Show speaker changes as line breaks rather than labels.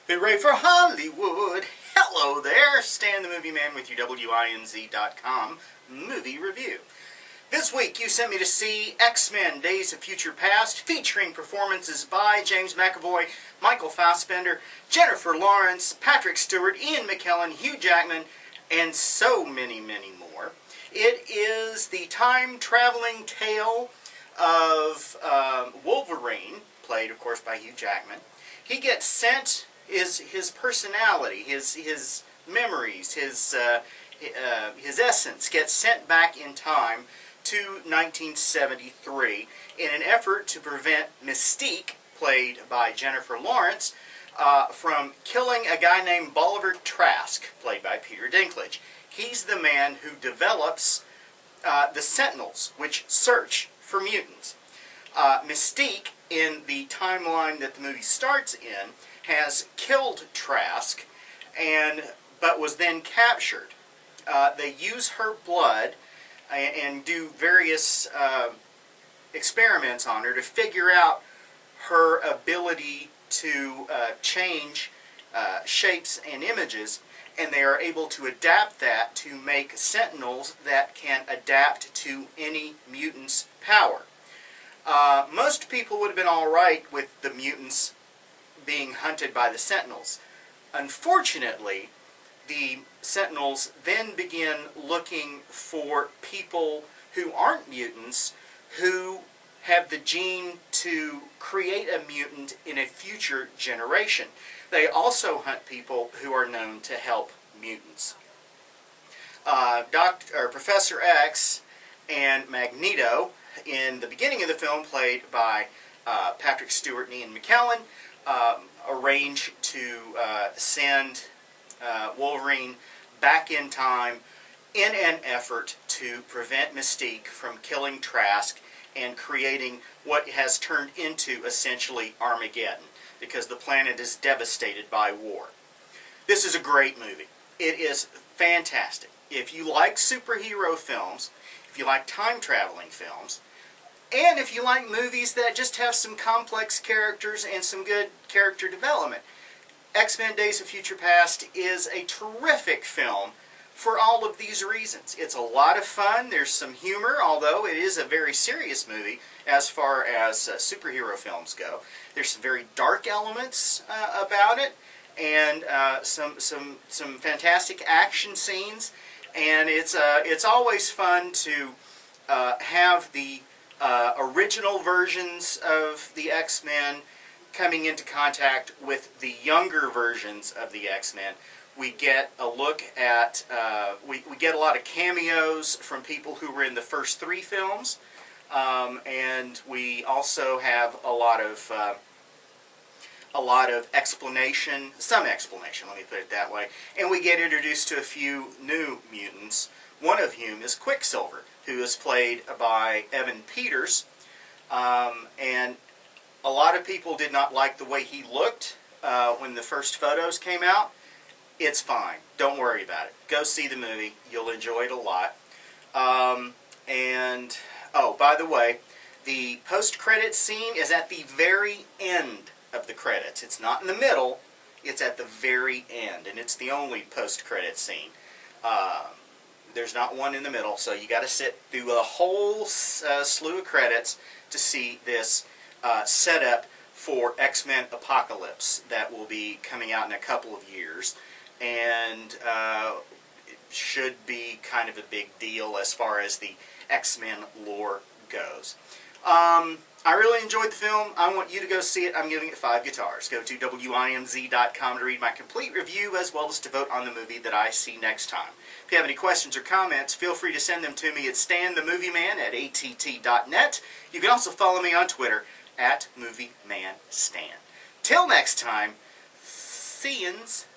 Hooray for Hollywood! Hello there, Stan the Movie Man with your WINZ.com movie review. This week you sent me to see X-Men Days of Future Past, featuring performances by James McAvoy, Michael Fassbender, Jennifer Lawrence, Patrick Stewart, Ian McKellen, Hugh Jackman, and so many, many more. It is the time-traveling tale of Wolverine, played, of course, by Hugh Jackman. He gets sent his personality, his memories, his essence gets sent back in time to 1973 in an effort to prevent Mystique, played by Jennifer Lawrence, from killing a guy named Bolivar Trask, played by Peter Dinklage. He's the man who develops the Sentinels, which search for mutants. Mystique, in the timeline that the movie starts in, has killed Trask, but was then captured. They use her blood and do various experiments on her to figure out her ability to change shapes and images, and they are able to adapt that to make Sentinels that can adapt to any mutant's power. Most people would have been alright with the mutants being hunted by the Sentinels. Unfortunately, the Sentinels then begin looking for people who aren't mutants, who have the gene to create a mutant in a future generation. They also hunt people who are known to help mutants. Professor X and Magneto, in the beginning of the film, played by Patrick Stewart and Ian McKellen, arrange to send Wolverine back in time in an effort to prevent Mystique from killing Trask and creating what has turned into essentially Armageddon, because the planet is devastated by war. This is a great movie. It is fantastic. If you like superhero films, if you like time-traveling films, and if you like movies that just have some complex characters and some good character development, X-Men Days of Future Past is a terrific film for all of these reasons. It's a lot of fun. There's some humor, although it is a very serious movie as far as superhero films go. There's some very dark elements about it, and some fantastic action scenes. And it's always fun to have the original versions of the X-Men coming into contact with the younger versions of the X-Men. We get a look at, we get a lot of cameos from people who were in the first three films, and we also have a lot of explanation, some explanation, let me put it that way, and we get introduced to a few new mutants, one of whom is Quicksilver, who is played by Evan Peters, and a lot of people did not like the way he looked when the first photos came out. It's fine. Don't worry about it. Go see the movie. You'll enjoy it a lot. And, oh, by the way, the post-credits scene is at the very end of the credits. It's not in the middle. It's at the very end, and it's the only post-credit scene. There's not one in the middle, so you got to sit through a whole slew of credits to see this setup for X-Men Apocalypse that will be coming out in a couple of years, and it should be kind of a big deal as far as the X-Men lore goes. I really enjoyed the film. I want you to go see it. I'm giving it 5 guitars. Go to WINZ.com to read my complete review, as well as to vote on the movie that I see next time. If you have any questions or comments, feel free to send them to me at stanthemovieman@att.net. You can also follow me on Twitter @MovieManStan. Till next time, see-yins.